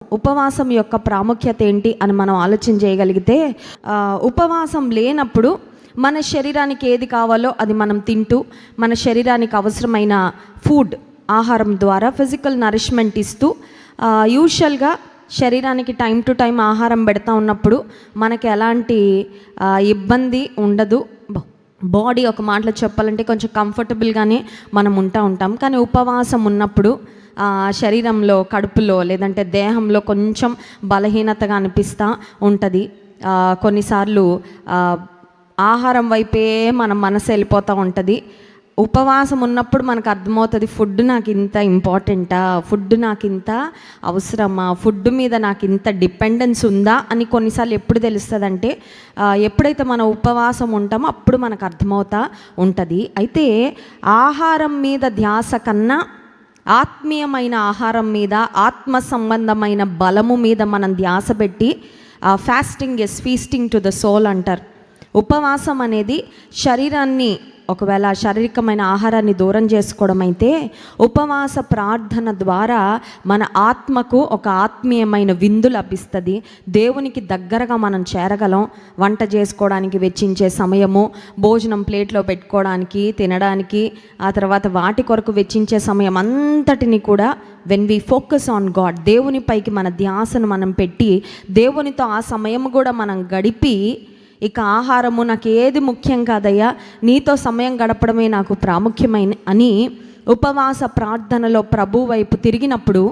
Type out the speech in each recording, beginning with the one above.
ఉపవాసం యొక్క ప్రాముఖ్యత ఏంటి అని మనం ఆలోచన చేయగలిగితే, ఉపవాసం లేనప్పుడు మన శరీరానికి ఏది కావాలో అది మనం తింటూ, మన శరీరానికి అవసరమైన ఫుడ్, ఆహారం ద్వారా ఫిజికల్ నరిష్మెంట్ ఇస్తూ, యూజువల్గా శరీరానికి టైం టు టైం ఆహారం పెడతా ఉన్నప్పుడు మనకి ఎలాంటి ఇబ్బంది ఉండదు. బాడీ ఒక మాటలో చెప్పాలంటే కొంచెం కంఫర్టబుల్గానే మనం ఉంటాం. కానీ ఉపవాసం ఉన్నప్పుడు శరీరంలో, కడుపులో లేదంటే దేహంలో కొంచెం బలహీనతగా అనిపిస్తూ ఉంటుంది. కొన్నిసార్లు ఆహారం వైపే మన మనసు వెళ్ళిపోతూ ఉంటుంది. ఉపవాసం ఉన్నప్పుడు మనకు అర్థమవుతుంది, ఫుడ్ నాకు ఇంత ఇంపార్టెంటా, ఫుడ్ నాకు ఇంత అవసరమా, ఫుడ్ మీద నాకు ఇంత డిపెండెన్స్ ఉందా అని కొన్నిసార్లు ఎప్పుడు తెలుస్తుందంటే, ఎప్పుడైతే మనం ఉపవాసం ఉంటామో అప్పుడు మనకు అర్థమవుతా ఉంటుంది. అయితే ఆహారం మీద ధ్యాస కన్నా ఆత్మీయమైన ఆహారం మీద, ఆత్మ సంబంధమైన బలము మీద మనం ధ్యాస పెట్టి, fasting is feasting to the soul అంటారు. ఉపవాసం అనేది శరీరాన్ని, ఒకవేళ శారీరకమైన ఆహారాన్ని దూరం చేసుకోవడం అయితే, ఉపవాస ప్రార్థన ద్వారా మన ఆత్మకు ఒక ఆత్మీయమైన విందు లభిస్తుంది. దేవునికి దగ్గరగా మనం చేరగలం. వంట చేసుకోవడానికి వెచ్చించే సమయము, భోజనం ప్లేట్లో పెట్టుకోవడానికి, తినడానికి, ఆ తర్వాత వాటి కొరకు వెచ్చించే సమయం అంతటిని కూడా when we focus on God, దేవుని పైకి మన ధ్యాసను మనం పెట్టి, దేవునితో ఆ సమయం కూడా మనం గడిపి, ఇక ఆహారము నాకు ఏది ముఖ్యం కాదయ్యా, నీతో సమయం గడపడమే నాకు ప్రాముఖ్యమైన అని ఉపవాస ప్రార్థనలో ప్రభు వైపు తిరిగినప్పుడు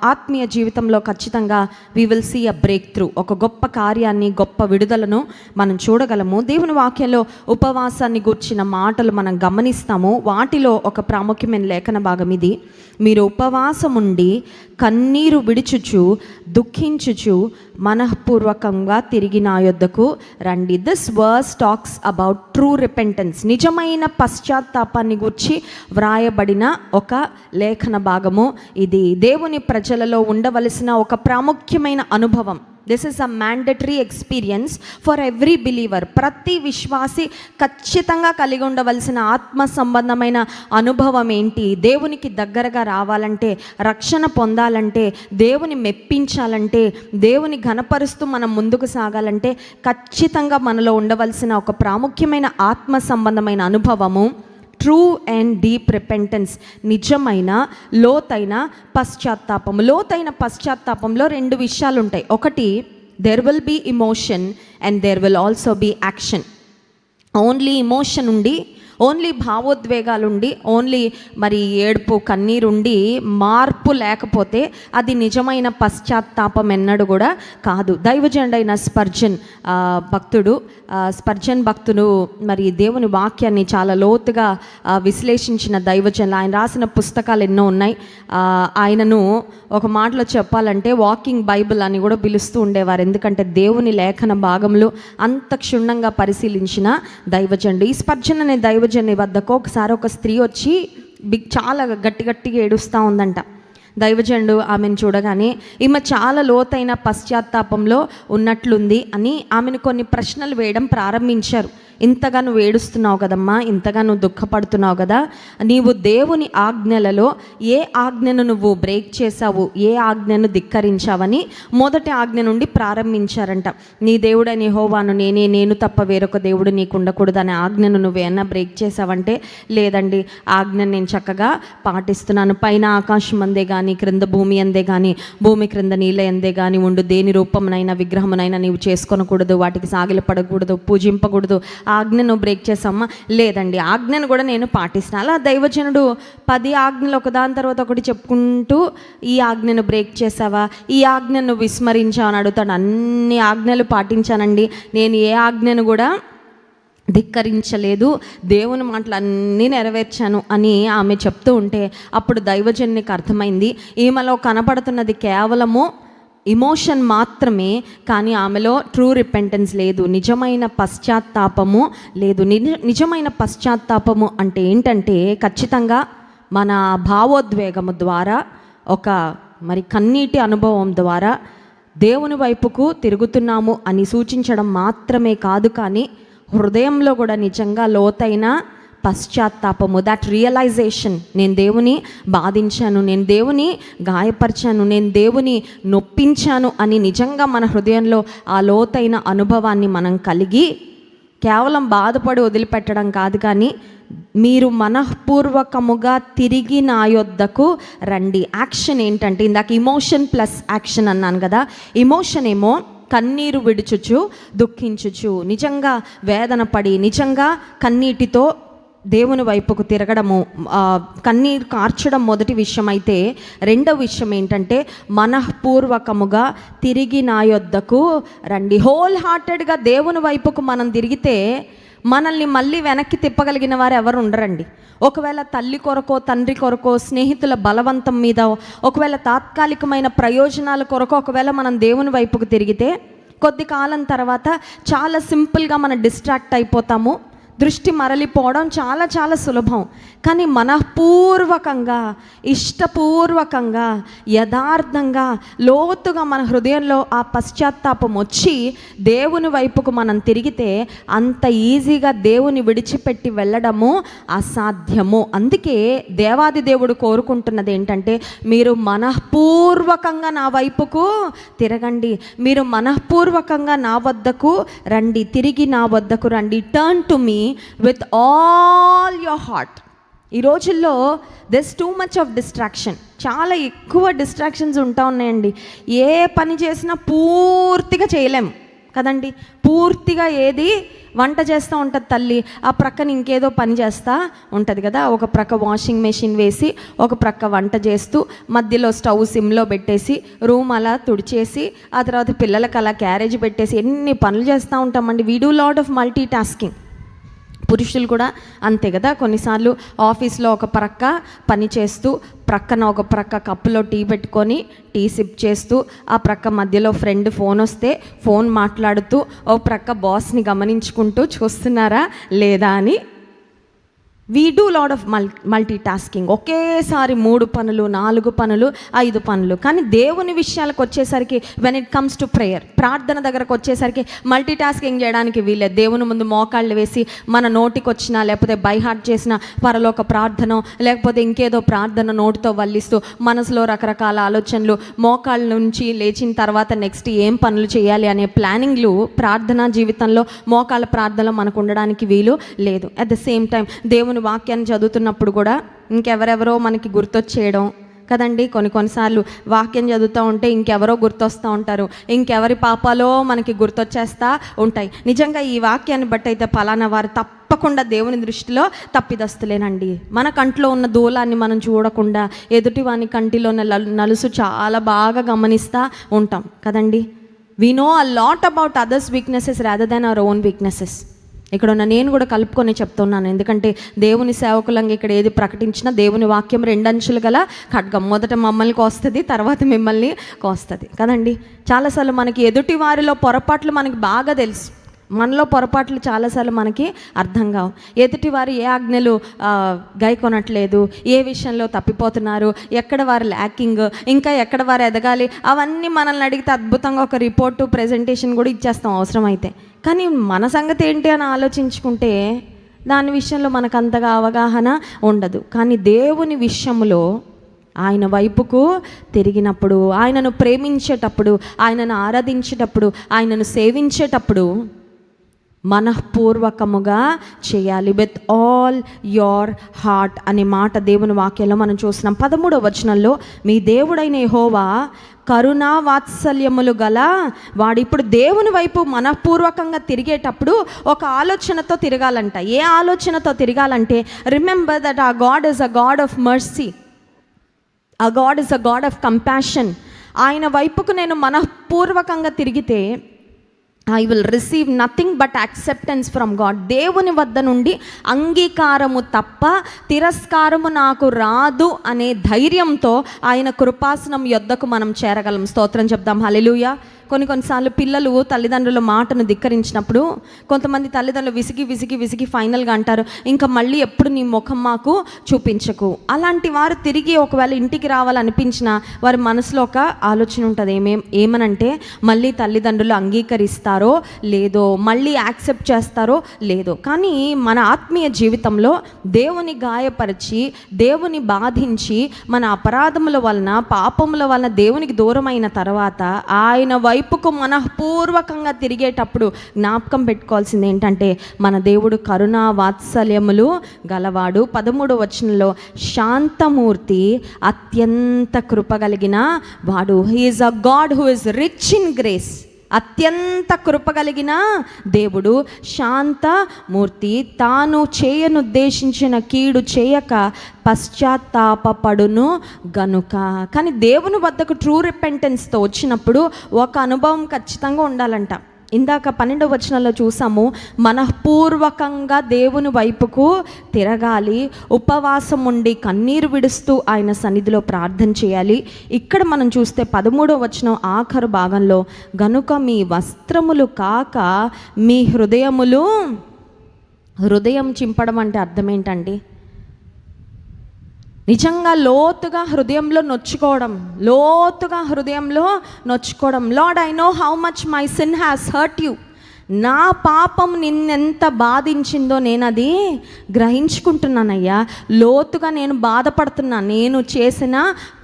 ఆత్మీయ జీవితంలో ఖచ్చితంగా we will see a breakthrough, ఒక గొప్ప కార్యాన్ని, గొప్ప విడుదలను మనం చూడగలము. దేవుని వాక్యంలో ఉపవాసాన్ని గూర్చిన మాటలు మనం గమనిస్తాము. వాటిలో ఒక ప్రాముఖ్యమైన లేఖన భాగం ఇది: మీరు ఉపవాసం ఉండి కన్నీరు విడుచుచు దుఃఖించుచు మనఃపూర్వకంగా తిరిగి నా యొద్దకు రండి. This verse talks about true repentance, నిజమైన పశ్చాత్తాపాన్ని గురించి వ్రాయబడిన ఒక లేఖన భాగము ఇది. దేవుని ప్రజలలో ఉండవలసిన ఒక ప్రాముఖ్యమైన అనుభవం. This is a mandatory experience for every believer. ప్రతి విశ్వాసి ఖచ్చితంగా కలిగి ఉండవలసిన ఆత్మ సంబంధమైన అనుభవం ఏంటి? దేవునికి దగ్గరగా రావాలంటే, రక్షణ పొందాలంటే, దేవుని మెప్పించాలంటే, దేవుని ఘనపరుస్తూ మనం ముందుకు సాగాలంటే ఖచ్చితంగా మనలో ఉండవలసిన ఒక ప్రాముఖ్యమైన ఆత్మ సంబంధమైన అనుభవము ట్రూ అండ్ డీప్ రిపెంటెన్స్, నిజమైన లోతైన పశ్చాత్తాపం. లోతైన పశ్చాత్తాపంలో రెండు విషయాలు ఉంటాయి. ఒకటి, there will be emotion and there will also be action. Only emotion ఉండి, ఓన్లీ భావోద్వేగాలుండి, ఓన్లీ మరి ఏడుపు, కన్నీరుండి మార్పు లేకపోతే అది నిజమైన పశ్చాత్తాపం ఎన్నడూ కూడా కాదు. దైవజనుడైన స్పర్జన్ భక్తుడు మరి దేవుని వాక్యాన్ని చాలా లోతుగా విశ్లేషించిన దైవజనులు. ఆయన రాసిన పుస్తకాలు ఎన్నో ఉన్నాయి. ఆయనను ఒక మాటలో చెప్పాలంటే వాకింగ్ బైబిల్ అని కూడా పిలుస్తూ ఉండేవారు. ఎందుకంటే దేవుని లేఖన భాగంలో అంత క్షుణ్ణంగా పరిశీలించిన దైవజనుడు. ఈ స్పర్జన్ అనే దైవజనుని వద్దకు ఒకసారి ఒక స్త్రీ వచ్చి చాలా గట్టిగా ఏడుస్తూ ఉందంట. దైవజనుడు ఆమెను చూడగానే ఈమె చాలా లోతైన పశ్చాత్తాపంలో ఉన్నట్లుంది అని ఆమెను కొన్ని ప్రశ్నలు వేయడం ప్రారంభించారు. ఇంతగా నువ్వు ఏడుస్తున్నావు కదమ్మా, ఇంతగా నువ్వు దుఃఖపడుతున్నావు కదా, నీవు దేవుని ఆజ్ఞలలో ఏ ఆజ్ఞను నువ్వు బ్రేక్ చేసావు, ఏ ఆజ్ఞను ధిక్కరించావని మొదటి ఆజ్ఞ నుండి ప్రారంభించారంట. నీ దేవుడని యెహోవాను నేనే, నేను తప్ప వేరొక దేవుడు నీకు ఉండకూడదు అనే ఆజ్ఞను నువ్వేమన్నా బ్రేక్ చేసావంటే, లేదండి, ఆజ్ఞను నేను చక్కగా పాటిస్తున్నాను. పైన ఆకాశం అందే కానీ, క్రింద భూమి అందే కానీ, భూమి క్రింద నీళ్ళ అందే కానీ ఉండు దేని రూపమునైనా విగ్రహమునైనా నీవు చేసుకొనకూడదు, వాటికి సాగిలపడకూడదు, పూజింపకూడదు. ఆజ్ఞను బ్రేక్ చేసామా? లేదండి, ఆజ్ఞను కూడా నేను పాటిస్తాను. అలా దైవజనుడు 10 ఆజ్ఞలు ఒకదాని తర్వాత ఒకటి చెప్పుకుంటూ, ఈ ఆజ్ఞను బ్రేక్ చేసావా, ఈ ఆజ్ఞను విస్మరించావు అని అడుగుతాడు. అన్ని ఆజ్ఞలు పాటించానండి, నేను ఏ ఆజ్ఞను కూడా ధిక్కరించలేదు, దేవుని మాటలు అన్నీ నెరవేర్చాను అని ఆమె చెప్తూ ఉంటే, అప్పుడు దైవజనునికి అర్థమైంది ఈమెలో కనపడుతున్నది కేవలము ఇమోషన్ మాత్రమే, కానీ ఆమెలో ట్రూ రిపెంటెన్స్ లేదు, నిజమైన పశ్చాత్తాపము లేదు. నిజమైన పశ్చాత్తాపము అంటే ఏంటంటే, ఖచ్చితంగా మన భావోద్వేగము ద్వారా, ఒక మరి కన్నీటి అనుభవం ద్వారా దేవుని వైపుకు తిరుగుతున్నాము అని సూచించడం మాత్రమే కాదు, కానీ హృదయంలో కూడా నిజంగా లోతైన పశ్చాత్తాపము, దట్ రియలైజేషన్, నేను దేవుని బాధించాను, నేను దేవుని గాయపరిచాను, నేను దేవుని నొప్పించాను అని నిజంగా మన హృదయంలో ఆ లోతైన అనుభవాన్ని మనం కలిగి కేవలం బాధపడి వదిలిపెట్టడం కాదు, కానీ మీరు మనఃపూర్వకముగా తిరిగి నా యొద్దకు రండి. యాక్షన్ ఏంటంటే, ఇందాక ఇమోషన్ ప్లస్ యాక్షన్ అన్నాను కదా. ఇమోషన్ ఏమో కన్నీరు విడుచుచు దుఃఖించుచు, నిజంగా వేదన పడి నిజంగా కన్నీటితో దేవుని వైపుకు తిరగడము, కన్నీరు కార్చడం మొదటి విషయం అయితే, రెండవ విషయం ఏంటంటే మనఃపూర్వకముగా తిరిగి నా యొద్దకు రండి. హోల్ హార్టెడ్గా దేవుని వైపుకు మనం తిరిగితే మనల్ని మళ్ళీ వెనక్కి తిప్పగలిగిన వారు ఎవరు ఉండరండి. ఒకవేళ తల్లి కొరకో తండ్రి కొరకో స్నేహితుల బలవంతం మీద, ఒకవేళ తాత్కాలికమైన ప్రయోజనాల కొరకో ఒకవేళ మనం దేవుని వైపుకు తిరిగితే కొద్ది కాలం తర్వాత చాలా సింపుల్గా మనం డిస్ట్రాక్ట్ అయిపోతాము. దృష్టి మరలిపోవడం చాలా చాలా సులభం. కానీ మనఃపూర్వకంగా, ఇష్టపూర్వకంగా, యథార్థంగా, లోతుగా మన హృదయంలో ఆ పశ్చాత్తాపం వచ్చి దేవుని వైపుకు మనం తిరిగితే అంత ఈజీగా దేవుని విడిచిపెట్టి వెళ్ళడము అసాధ్యము. అందుకే దేవాది దేవుడు కోరుకుంటున్నది ఏంటంటే, మీరు మనఃపూర్వకంగా నా వైపుకు తిరగండి, మీరు మనఃపూర్వకంగా నా వద్దకు రండి, తిరిగి నా వద్దకు రండి. Turn to me with all your heart. ఈ రోజుల్లో this too much of distraction, చాలా ఎక్కువ డిస్ట్రాక్షన్స్ ఉంటా ఉన్నాయండి. ఏ పని చేసినా పూర్తిగా చేయలేం కదండి. పూర్తిగా ఏది వంట చేస్తూ ఉంటుంది తల్లి, ఆ ప్రక్కన ఇంకేదో పని చేస్తూ ఉంటుంది కదా. ఒక ప్రక్క వాషింగ్ మెషిన్ వేసి, ఒక ప్రక్క వంట చేస్తూ, మధ్యలో స్టవ్ సిమ్లో పెట్టేసి, రూమ్ అలా తుడిచేసి, ఆ తర్వాత పిల్లలకు అలా క్యారేజ్ పెట్టేసి ఎన్ని పనులు చేస్తూ ఉంటామండి. We do lot of multi tasking. పురుషులు కూడా అంతే కదా. కొన్నిసార్లు ఆఫీస్లో ఒక ప్రక్క పని చేస్తూ, ప్రక్కన ఒక ప్రక్క కప్పులో టీ పెట్టుకొని టీ సిప్ చేస్తూ, ఆ ప్రక్క మధ్యలో ఫ్రెండ్ ఫోన్ వస్తే ఫోన్ మాట్లాడుతూ, ఓ ప్రక్క బాస్ని గమనించుకుంటూ చూస్తున్నారా లేదా అని we do lot of multi tasking. ఒకేసారి 3 పనులు, 4 పనులు, 5 పనులు. కానీ దేవుని విషయాలకు వచ్చేసరికి, when it comes to prayer, ప్రార్థన దగ్గరకు వచ్చేసరికి మల్టీ టాస్కింగ్ చేయడానికి వీలేదు. దేవుని ముందు మోకాళ్ళు వేసి మన నోటికి వచ్చిన, లేకపోతే బై హార్ట్ చేసిన పరలోక ప్రార్థన, లేకపోతే ఇంకేదో ప్రార్థన నోటితో వల్లిస్తూ మనసులో రకరకాల ఆలోచనలు, మోకాళ్ళ నుంచి లేచిన తర్వాత నెక్స్ట్ ఏం పనులు చేయాలి అనే ప్లానింగ్లు ప్రార్థనా జీవితంలో, మోకాళ్ళ ప్రార్థనలో మనకు ఉండడానికి వీలు లేదు. అట్ ద సేమ్ టైం దేవుని వాక్యాన్ని చదువుతున్నప్పుడు కూడా ఇంకెవరెవరో మనకి గుర్తొచ్చేయడం కదండి. కొన్నిసార్లు వాక్యం చదువుతూ ఉంటే ఇంకెవరో గుర్తొస్తూ ఉంటారు, ఇంకెవరి పాపాలో మనకి గుర్తొచ్చేస్తూ ఉంటాయి. నిజంగా ఈ వాక్యాన్ని బట్టి అయితే పలానా వారు తప్పకుండా దేవుని దృష్టిలో తప్పిదస్తులేనండి. మన కంట్లో ఉన్న దూలాన్ని మనం చూడకుండా ఎదుటి వాని కంటిలో నలుసు చాలా బాగా గమనిస్తూ ఉంటాం కదండి. We know a lot about others weaknesses rather than our own weaknesses. ఇక్కడ ఉన్న నేను కూడా కలుపుకొని చెప్తున్నాను, ఎందుకంటే దేవుని సేవకులంగా ఇక్కడ ఏది ప్రకటించినా దేవుని వాక్యం 2 అంచులు గల ఖడ్గం. మొదట మమ్మల్ని కోస్తుంది, తర్వాత మిమ్మల్ని కోస్తుంది కదండి. చాలాసార్లు మనకి ఎదుటి వారిలో పొరపాట్లు మనకి బాగా తెలుసు, మనలో పొరపాట్లు చాలాసార్లు మనకి అర్థం కావు. ఎదుటివారు ఏ ఆజ్ఞలు గైకొనట్లేదు, ఏ విషయంలో తప్పిపోతున్నారు, ఎక్కడ వారు ల్యాకింగ్, ఇంకా ఎక్కడ వారు ఎదగాలి, అవన్నీ మనల్ని అడిగితే అద్భుతంగా ఒక రిపోర్టు, ప్రెజెంటేషన్ కూడా ఇచ్చేస్తాం అవసరమైతే. కానీ మన సంగతి ఏంటి అని ఆలోచించుకుంటే దాని విషయంలో మనకు అంతగా అవగాహన ఉండదు. కానీ దేవుని విషయంలో ఆయన వైపుకు తిరిగినప్పుడు, ఆయనను ప్రేమించేటప్పుడు, ఆయనను ఆరాధించేటప్పుడు, ఆయనను సేవించేటప్పుడు మనఃపూర్వకముగా చేయాలి. విత్ ఆల్ యోర్ హార్ట్ అనే మాట దేవుని వాక్యంలో మనం చూస్తున్నాం. 13వ వచనంలో, మీ దేవుడైన యెహోవా కరుణా వాత్సల్యములు గల వాడు. ఇప్పుడు దేవుని వైపు మనఃపూర్వకంగా తిరిగేటప్పుడు ఒక ఆలోచనతో తిరగాలంట. ఏ ఆలోచనతో తిరగాలంటే, remember that our God is a God of mercy, our God is a God of compassion. ఆయన వైపుకు నేను మనఃపూర్వకంగా తిరిగితే I will receive nothing but acceptance from God. దేవుని వద్ద నుండి అంగీకారము తప్ప తిరస్కారము నాకు రాదు అనే ధైర్యంతో ఆయన కృపాసనం యొద్దకు మనం చేరగలం. స్తోత్రం చెప్దాం. హల్లెలూయా. కొన్నిసార్లు పిల్లలు తల్లిదండ్రుల మాటను ధిక్కరించినప్పుడు కొంతమంది తల్లిదండ్రులు విసిగి ఫైనల్గా అంటారు, ఇంకా మళ్ళీ ఎప్పుడు నీ ముఖం మాకు చూపించకు. అలాంటి వారు తిరిగి ఒకవేళ ఇంటికి రావాలనిపించిన వారి మనసులో ఒక ఆలోచన ఉంటుంది, ఏమనంటే మళ్ళీ తల్లిదండ్రులు అంగీకరిస్తారో లేదో, మళ్ళీ యాక్సెప్ట్ చేస్తారో లేదో. కానీ మన ఆత్మీయ జీవితంలో దేవుని గాయపరిచి, దేవుని బాధించి, మన అపరాధముల వలన, పాపముల వలన దేవునికి దూరమైన తర్వాత ఆయన వైపుకు మనఃపూర్వకంగా తిరిగేటప్పుడు జ్ఞాపకం పెట్టుకోవాల్సింది ఏంటంటే, మన దేవుడు కరుణా వాత్సల్యములు గలవాడు. 13వ వచనంలో శాంతమూర్తి, అత్యంత కృపగలిగిన వాడు. He is a God who is rich in grace. అత్యంత కృపగలిగిన దేవుడు, శాంతమూర్తి, తాను చేయనుద్దేశించిన కీడు చేయక పశ్చాత్తాపపడును గనుక. కానీ దేవుని వద్దకు ట్రూ రిపెంటెన్స్తో వచ్చినప్పుడు ఒక అనుభవం ఖచ్చితంగా ఉండాలంట. ఇందాక 12వ వచనంలో చూసాము, మనఃపూర్వకంగా దేవుని వైపుకు తిరగాలి, ఉపవాసం ఉండి కన్నీరు విడుస్తూ ఆయన సన్నిధిలో ప్రార్థన చేయాలి. ఇక్కడ మనం చూస్తే 13వ వచనం ఆఖరు భాగంలో, గనుక మీ వస్త్రములు కాక మీ హృదయములు. హృదయం చింపడం అంటే అర్థం ఏంటండి? నిజంగా లోతుగా హృదయంలో నొచ్చుకోవడం, Lord I know how much my sin has hurt you. నా పాపం నిన్నెంత బాధించిందో నేను అది గ్రహించుకుంటున్నానయ్యా. లోతుగా నేను బాధపడుతున్నాను నేను చేసిన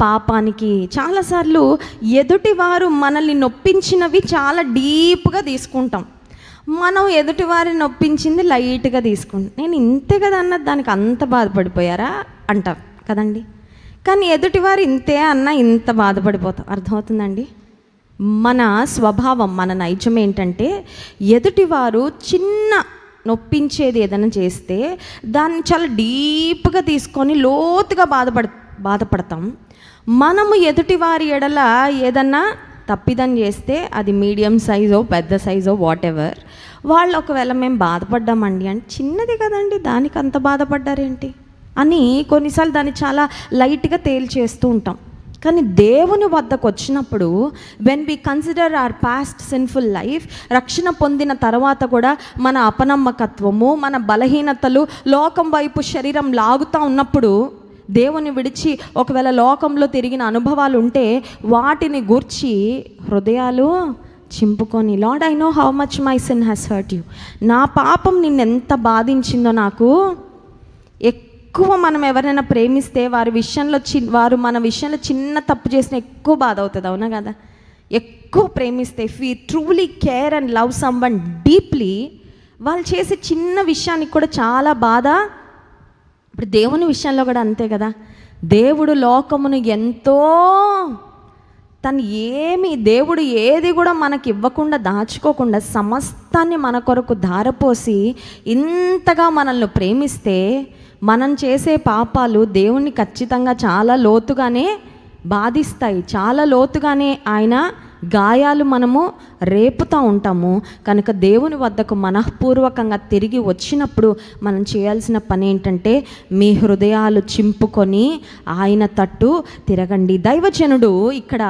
పాపానికి. చాలాసార్లు ఎదుటివారు మనల్ని నొప్పించినవి చాలా డీప్గా తీసుకుంటాం. మనం ఎదుటివారిని నొప్పించింది లైట్గా తీసుకుంటాం. నేను ఇంతే కదా అన్నది దానికి అంత బాధపడిపోయారా అంటాం కదండి. కానీ ఎదుటివారు ఇంతే అన్నా ఇంత బాధపడిపోతాం. అర్థమవుతుందండి? మన స్వభావం, మన నైజం ఏంటంటే, ఎదుటివారు చిన్న నొప్పించేది ఏదైనా చేస్తే దాన్ని చాలా డీప్గా తీసుకొని లోతుగా బాధపడతాం. మనము ఎదుటివారి ఎడల ఏదన్నా తప్పిదం చేస్తే అది మీడియం సైజో పెద్ద సైజో వాట్ ఎవర్, వాళ్ళు ఒకవేళ మేము బాధపడ్డామండి అంటే, చిన్నది కదండి దానికి అంత బాధపడ్డారేంటి అని కొన్నిసార్లు దాన్ని చాలా లైట్గా తేల్చేస్తూ ఉంటాం. కానీ దేవుని వద్దకు వచ్చినప్పుడు, when we consider our past sinful life, రక్షణ పొందిన తర్వాత కూడా మన అపనమ్మకత్వము, మన బలహీనతలు, లోకం వైపు శరీరం లాగుతూ ఉన్నప్పుడు, దేవుని విడిచి ఒకవేళ లోకంలో తిరిగిన అనుభవాలు ఉంటే వాటిని గూర్చి హృదయాలు చింపుకొని, Lord I know how much my sin has hurt you. నా పాపం నిన్నెంత బాధించిందో నాకు. ఎక్కువ మనం ఎవరైనా ప్రేమిస్తే వారు మన విషయంలో చిన్న తప్పు చేసిన ఎక్కువ బాధ అవుతుంది, అవునా కదా? ఎక్కువ ప్రేమిస్తే, if we truly care and love someone deeply, వాళ్ళు చేసే చిన్న విషయానికి కూడా చాలా బాధ. ఇప్పుడు దేవుని విషయంలో కూడా అంతే కదా. దేవుడు లోకమును ఎంతో దేవుడు ఏది కూడా మనకి ఇవ్వకుండా, దాచుకోకుండా సమస్తాన్ని మన కొరకు ధారపోసి ఇంతగా మనల్ని ప్రేమిస్తే, మనం చేసే పాపాలు దేవుణ్ణి ఖచ్చితంగా చాలా లోతుగానే బాధిస్తాయి. చాలా లోతుగానే ఆయన గాయాలు మనము రేపుతూ ఉంటాము. కనుక దేవుని వద్దకు మనఃపూర్వకంగా తిరిగి వచ్చినప్పుడు మనం చేయాల్సిన పని ఏంటంటే, మీ హృదయాలు చింపుకొని ఆయన తట్టు తిరగండి. దైవజనుడు ఇక్కడ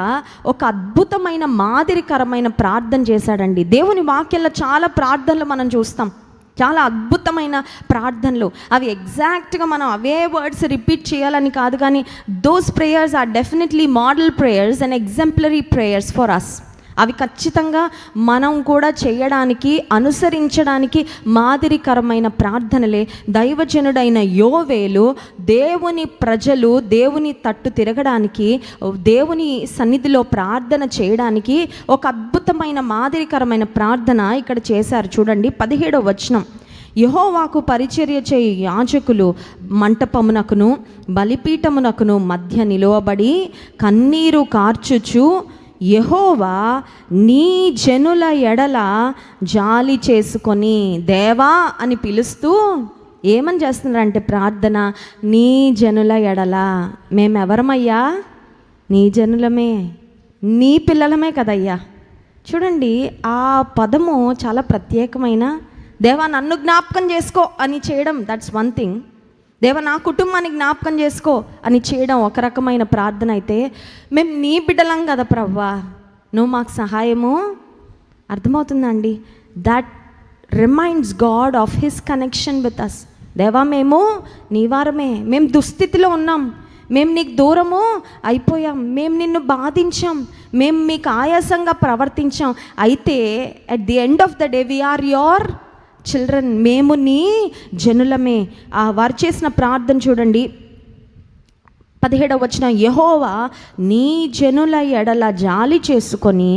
ఒక అద్భుతమైన మాదిరికరమైన ప్రార్థన చేశాడండి. దేవుని వాక్యంలో చాలా ప్రార్థనలు మనం చూస్తాం, చాలా అద్భుతమైన ప్రార్థనలు. అవి ఎగ్జాక్ట్గా మనం అవే వర్డ్స్ రిపీట్ చేయాలని కాదు, కానీ those prayers are definitely model prayers and exemplary prayers for us. అవి ఖచ్చితంగా మనం కూడా చేయడానికి, అనుసరించడానికి మాదిరికరమైన ప్రార్థనలే. దైవజనుడైన యోవేలు దేవుని ప్రజలు దేవుని తట్టు తిరగడానికి, దేవుని సన్నిధిలో ప్రార్థన చేయడానికి ఒక అద్భుతమైన మాదిరికరమైన ప్రార్థన ఇక్కడ చేశారు. చూడండి 17వ వచనం. యెహోవాకు పరిచర్య చేయి యాజకులు మంటపమునకును బలిపీఠమునకును మధ్య నిలువబడి కన్నీరు కార్చుచు, యెహోవా నీ జనుల ఎడల జాలి చేసుకొని, దేవా అని పిలుస్తూ ఏమని చేస్తున్నారంటే ప్రార్థన, నీ జనుల ఎడల. మేమెవరమయ్యా? నీ జనులమే, నీ పిల్లలమే కదయ్యా. చూడండి, ఆ పదము చాలా ప్రత్యేకమైన. దేవా నన్ను జ్ఞాపకం చేసుకో అని చేయడం, దట్స్ వన్ థింగ్. దేవా నా కుటుంబాన్ని జ్ఞాపకం చేసుకో అని చేయడం ఒక రకమైన ప్రార్థన అయితే, మేము నీ బిడ్డలం కదా ప్రవ్వా, నువ్వు మాకు సహాయము. అర్థమవుతుందండి? That reminds God of his connection with us. దేవా, మేము నీ వారమే, మేము దుస్థితిలో ఉన్నాం, మేము నీకు దూరము అయిపోయాం, మేము నిన్ను బాధించాం, మేము మీకు ఆయాసంగా ప్రవర్తించాం. అయితే at the end of the day we are your children, మేము నీ జనులమే. వారు చేసిన ప్రార్థన చూడండి, 17వ వచనం, యెహోవా నీ జనుల ఎడల జాలి చేసుకొని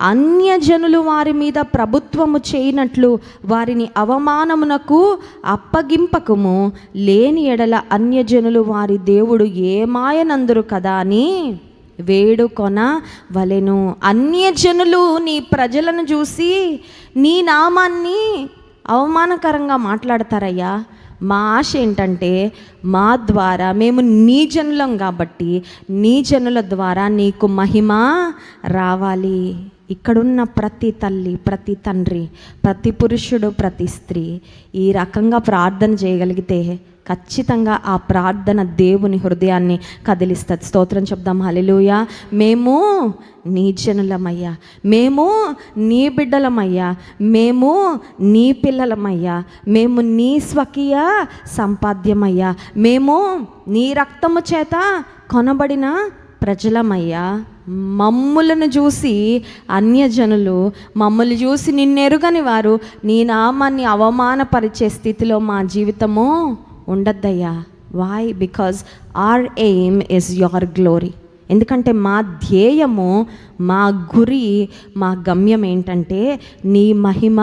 అన్యజనులు వారి మీద ప్రభుత్వము చేయనట్లు వారిని అవమానమునకు అప్పగింపకము, లేని ఎడల అన్యజనులు వారి దేవుడు ఏమాయనందురు కదా అని వేడుకొన వలెను. అన్యజనులు నీ ప్రజలను చూసి నీ నామాన్ని అవమానకరంగా మాట్లాడతారయ్యా. మా ఆశ ఏంటంటే మా ద్వారా, మేము నీ జనులం కాబట్టి నీ జనుల ద్వారా నీకు మహిమ రావాలి. ఇక్కడున్న ప్రతి తల్లి, ప్రతి తండ్రి, ప్రతి పురుషుడు, ప్రతి స్త్రీ ఈ రకంగా ప్రార్థన చేయగలిగితే ఖచ్చితంగా ఆ ప్రార్థన దేవుని హృదయాన్ని కదిలిస్తుంది. స్తోత్రం చెప్దాం. హల్లెలూయా. మేము నీ జనులమయ్యా, మేము నీ బిడ్డలమయ్యా, మేము నీ పిల్లలమయ్యా, మేము నీ స్వకీయ సంపాద్యమయ్యా, మేము నీ రక్తము చేత కొనబడిన ప్రజలమయ్యా. మమ్ములను చూసి అన్యజనులు, మమ్మల్ని చూసి నిన్నెరుగని వారు నీ నామాన్ని అవమానపరిచే స్థితిలో మా జీవితము ఉండద్దయ్యా. Why? Because our aim is your glory. ఎందుకంటే మా ధ్యేయము, మా గురి, మా గమ్యం ఏంటంటే నీ మహిమ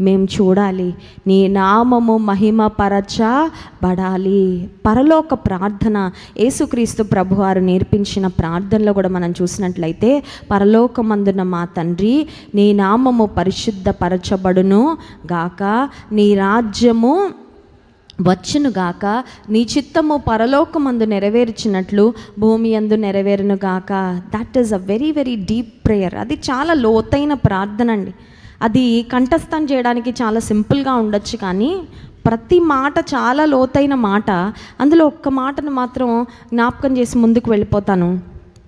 మేము చూడాలి, నీ నామము మహిమ పరచబడాలి. పరలోక ప్రార్థన యేసుక్రీస్తు ప్రభువారు నేర్పించిన ప్రార్థనలో కూడా మనం చూసినట్లయితే, పరలోకమందున మా తండ్రి నీ నామము పరిశుద్ధపరచబడును గాక, నీ రాజ్యము వచ్చునుగాక, నీ చిత్తము పరలోకమందు నెరవేర్చినట్లు భూమి యందు నెరవేరును గాక. That is a very very deep prayer. అది చాలా లోతైన ప్రార్థన అండి. అది కంఠస్థం చేయడానికి చాలా సింపుల్గా ఉండొచ్చు, కానీ ప్రతి మాట చాలా లోతైన మాట. అందులో ఒక్క మాటను మాత్రం జ్ఞాపకం చేసి ముందుకు వెళ్ళిపోతాను.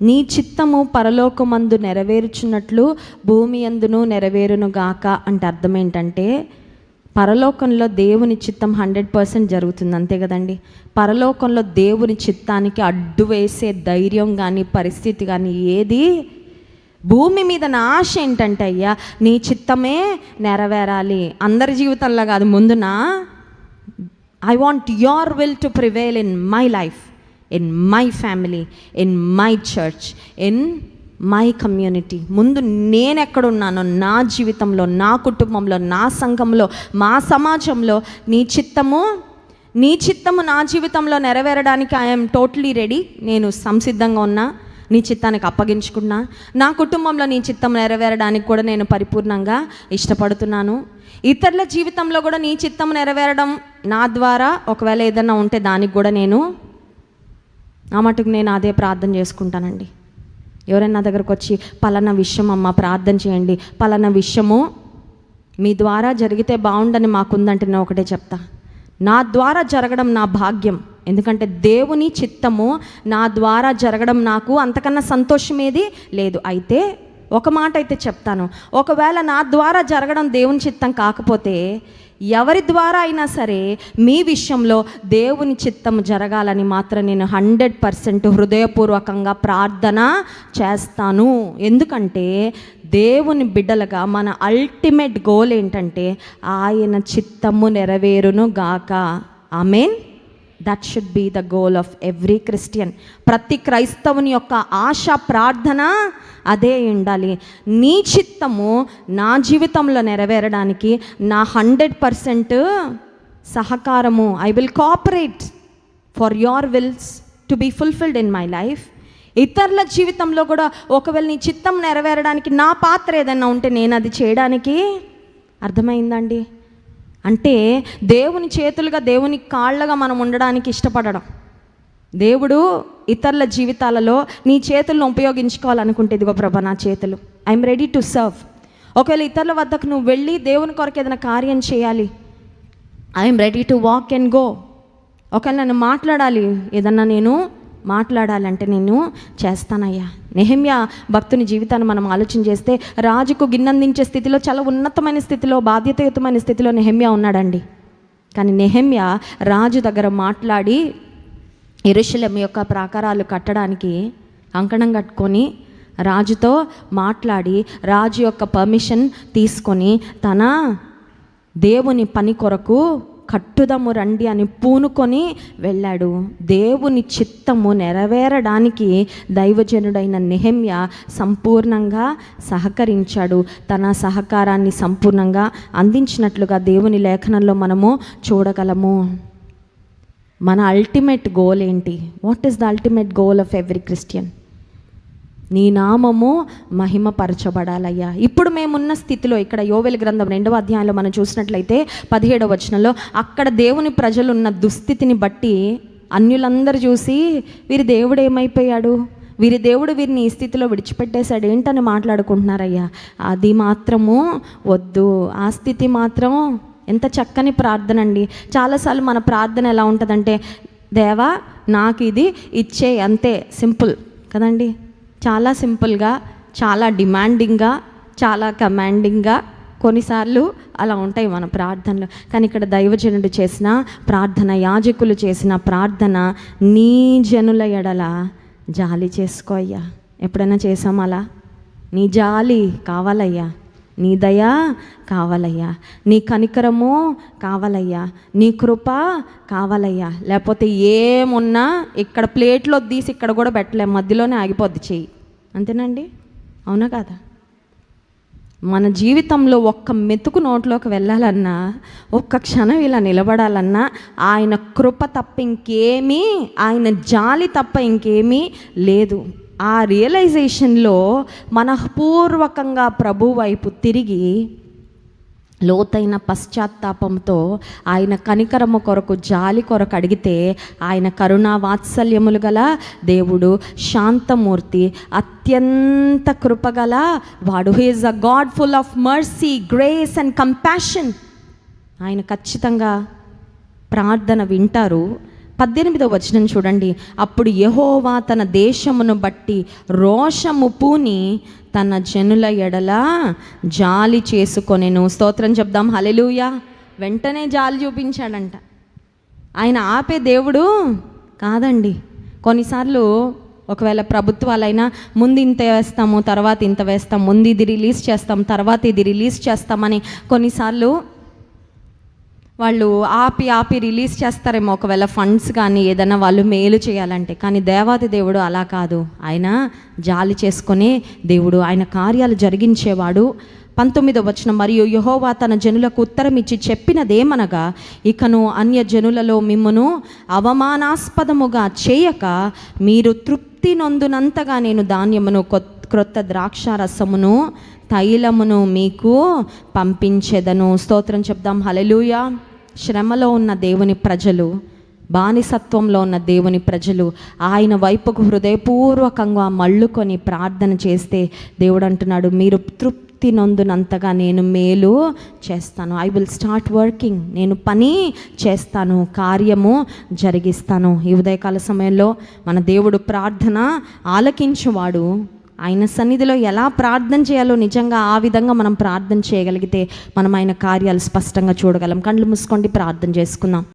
నీ చిత్తము పరలోకమందు నెరవేర్చున్నట్లు భూమి యందును నెరవేరును గాక అంటే అర్థం ఏంటంటే, పరలోకంలో దేవుని చిత్తం 100% జరుగుతుంది, అంతే కదండి. పరలోకంలో దేవుని చిత్తానికి అడ్డు వేసే ధైర్యం కానీ పరిస్థితి కానీ ఏది. భూమి మీద నా ఆశ ఏంటంటే, అయ్యా నీ చిత్తమే నెరవేరాలి. అందరి జీవితంలో కాదు, ముందున I want your will to prevail in my life, in my family, in my church, in my community. ముందు నేను ఎక్కడున్నానో నా జీవితంలో, నా కుటుంబంలో, నా సంఘంలో, మా సమాజంలో నీ చిత్తము నా జీవితంలో నెరవేరడానికి ఐఎమ్ టోటలీ రెడీ. నేను సంసిద్ధంగా ఉన్నా, నీ చిత్తానికి అప్పగించుకున్నా. నా కుటుంబంలో నీ చిత్తం నెరవేరడానికి కూడా నేను పరిపూర్ణంగా ఇష్టపడుతున్నాను. ఇతరుల జీవితంలో కూడా నీ చిత్తం నెరవేరడం నా ద్వారా ఒకవేళ ఏదైనా ఉంటే దానికి కూడా నేను ఆ మటుకు నేను అదే ప్రార్థన చేసుకుంటానండి. ఎవరైనా నా దగ్గరకు వచ్చి పలానా విషయం అమ్మ ప్రార్థన చేయండి, పలానా విషయము మీ ద్వారా జరిగితే బాగుండని మాకుందంటే నేను ఒకటే చెప్తా, నా ద్వారా జరగడం నా భాగ్యం. ఎందుకంటే దేవుని చిత్తము నా ద్వారా జరగడం నాకు అంతకన్నా సంతోషం ఏది లేదు. అయితే ఒక మాట అయితే చెప్తాను, ఒకవేళ నా ద్వారా జరగడం దేవుని చిత్తం కాకపోతే ఎవరి ద్వారా అయినా సరే మీ విషయంలో దేవుని చిత్తం జరగాలని మాత్రం నేను 100% హృదయపూర్వకంగా ప్రార్థన చేస్తాను. ఎందుకంటే దేవుని బిడ్డలుగా మన అల్టిమేట్ గోల్ ఏంటంటే ఆయన చిత్తము నెరవేరును గాక. Amen. That should be the goal of every Christian. ప్రతి క్రైస్తవుని యొక్క ఆశ, ప్రార్థన అదే ఉండాలి. నీ చిత్తము నా జీవితంలో నెరవేరడానికి నా 100% సహకారము, I will cooperate for your wills to be fulfilled in my life. ఇతరుల జీవితంలో కూడా ఒకవేళ నీ చిత్తం నెరవేరడానికి నా పాత్ర ఏదైనా ఉంటే నేను అది చేయడానికి, అర్థమైందండి? అంటే దేవుని చేతులుగా, దేవుని కాళ్ళగా మనం ఉండడానికి ఇష్టపడడం. దేవుడు ఇతరుల జీవితాలలో నీ చేతులను ఉపయోగించుకోవాలనుకుంటే, ఇదిగో ప్రభా నా చేతులు, ఐఎమ్ రెడీ టు సర్వ్. ఒకవేళ ఇతరుల వద్దకు నువ్వు వెళ్ళి దేవుని కొరకు ఏదైనా కార్యం చేయాలి, I'm ready to walk and go. ఒకవేళ నన్ను మాట్లాడాలి, ఏదన్నా నేను మాట్లాడాలంటే నేను చేస్తానయ్యా. నెహెమ్యా భక్తుని జీవితాన్ని మనం ఆలోచన చేస్తే రాజుకు గిన్నందించే స్థితిలో, చాలా ఉన్నతమైన స్థితిలో, బాధ్యతాయుతమైన స్థితిలో నెహెమ్యా ఉన్నాడండి. కానీ నెహెమ్యా రాజు దగ్గర మాట్లాడి యెరూషలేము యొక్క ప్రాకారాలు కట్టడానికి కంకణం కట్టుకొని రాజుతో మాట్లాడి రాజు యొక్క పర్మిషన్ తీసుకొని తన దేవుని పని కొరకు కట్టుదము రండి అని పూనుకొని వెళ్ళాడు. దేవుని చిత్తము నెరవేరడానికి దైవజనుడైన నెహెమ్యా సంపూర్ణంగా సహకరించాడు. తన సహకారాన్ని సంపూర్ణంగా అందించినట్లుగా దేవుని లేఖనంలో మనము చూడగలము. మన అల్టిమేట్ గోల్ ఏంటి? What is the ultimate goal of every Christian? నీ నామము మహిమపరచబడాలయ్యా. ఇప్పుడు మేమున్న స్థితిలో ఇక్కడ యోవేలు గ్రంథం 2వ అధ్యాయంలో మనం చూసినట్లయితే 17వ వచనంలో అక్కడ దేవుని ప్రజలు ఉన్న దుస్థితిని బట్టి అన్యులందరూ చూసి వీరి దేవుడు ఏమైపోయాడు, వీరి దేవుడు వీరిని ఈ స్థితిలో విడిచిపెట్టేశాడు ఏంటని మాట్లాడుకుంటున్నారయ్యా. అది మాత్రము వద్దు. ఆ స్థితి మాత్రం, ఎంత చక్కని ప్రార్థన అండి. చాలాసార్లు మన ప్రార్థన ఎలా ఉంటుందంటే, దేవా నాకు ఇది ఇచ్చే, అంతే. సింపుల్ కదండి. చాలా సింపుల్గా, చాలా డిమాండింగ్గా, చాలా కమాండింగ్గా కొన్నిసార్లు అలా ఉంటాయి మన ప్రార్థనలు. కానీ ఇక్కడ దైవజనుడు చేసిన ప్రార్థన, యాజకులు చేసిన ప్రార్థన, నీ జనుల ఎడల జాలి చేసుకో అయ్యా. ఎప్పుడైనా చేసాం అలా? నీ జాలి కావాలయ్యా, నీ దయ కావాలయ్యా, నీ కనికరము కావాలయ్యా, నీ కృప కావాలయ్యా. లేకపోతే ఏమున్నా ఇక్కడ ప్లేట్లో తీసి ఇక్కడ కూడా పెట్టలేం, మధ్యలోనే ఆగిపోద్ది చెయ్యి. అంతేనండి, అవునా కాదా? మన జీవితంలో ఒక్క మెతుకు నోట్లోకి వెళ్ళాలన్నా, ఒక్క క్షణం ఇలా నిలబడాలన్నా ఆయన కృప తప్ప ఇంకేమీ, ఆయన జాలి తప్ప ఇంకేమీ లేదు. ఆ రియలైజేషన్లో మనఃపూర్వకంగా ప్రభు వైపు తిరిగి లోతైన పశ్చాత్తాపంతో ఆయన కనికరము కొరకు, జాలి కొరకు అడిగితే ఆయన కరుణా వాత్సల్యములు గల దేవుడు, శాంతమూర్తి, అత్యంత కృపగల వాడు. He is a God full of mercy, grace and compassion. ఆయన ఖచ్చితంగా ప్రార్థన వింటారు. 18వ వచనం చూడండి. అప్పుడు యెహోవా తన దేశమును బట్టి రోషము పూని తన జనుల ఎడల జాలి చేసుకొనెను. స్తోత్రం చెప్దాం, హల్లెలూయా. వెంటనే జాలి చూపించాడంట. ఆయన ఆపే దేవుడు కాదండి. కొన్నిసార్లు ఒకవేళ ప్రభుత్వాలైనా ముందు ఇంత వేస్తాము, తర్వాత ఇంత వేస్తాం, ముందు ఇది రిలీజ్ చేస్తాం, తర్వాత ఇది రిలీజ్ చేస్తామని కొన్నిసార్లు వాళ్ళు ఆపి రిలీజ్ చేస్తారేమో, ఒకవేళ ఫండ్స్ కానీ ఏదైనా వాళ్ళు మేలు చేయాలంటే. కానీ దేవాది దేవుడు అలా కాదు. ఆయన జాలి చేసుకునే దేవుడు, ఆయన కార్యాలు జరిగించేవాడు. 19వ వచనం, మరియు యెహోవా తన జనులకు ఉత్తరం ఇచ్చి చెప్పినదేమనగా, ఇకను అన్య జనులలో మిమ్మును అవమానాస్పదముగా చేయక మీరు తృప్తి నొందునంతగా నేను ధాన్యమును, క్రొత్త ద్రాక్ష రసమును, తైలమును మీకు పంపించెదను. స్తోత్రం చెప్దాం, హల్లెలూయా. శ్రమలో ఉన్న దేవుని ప్రజలు, బానిసత్వంలో ఉన్న దేవుని ప్రజలు ఆయన వైపుకు హృదయపూర్వకంగా మళ్ళుకొని ప్రార్థన చేస్తే దేవుడు అంటున్నాడు, మీరు తృప్తి నొందునంతగా నేను మేలు చేస్తాను. I will start working. నేను పని చేస్తాను, కార్యము జరిగిస్తాను. ఈ ఉదయకాల సమయంలో మన దేవుడు ప్రార్థన ఆలకించువాడు. ఆయన సన్నిధిలో ఎలా ప్రార్థన చేయాలో నిజంగా ఆ విధంగా మనం ప్రార్థన చేయగలిగితే మనం ఆయన కార్యాలు స్పష్టంగా చూడగలం. కళ్ళు మూసుకోండి, ప్రార్థన చేసుకుందాం.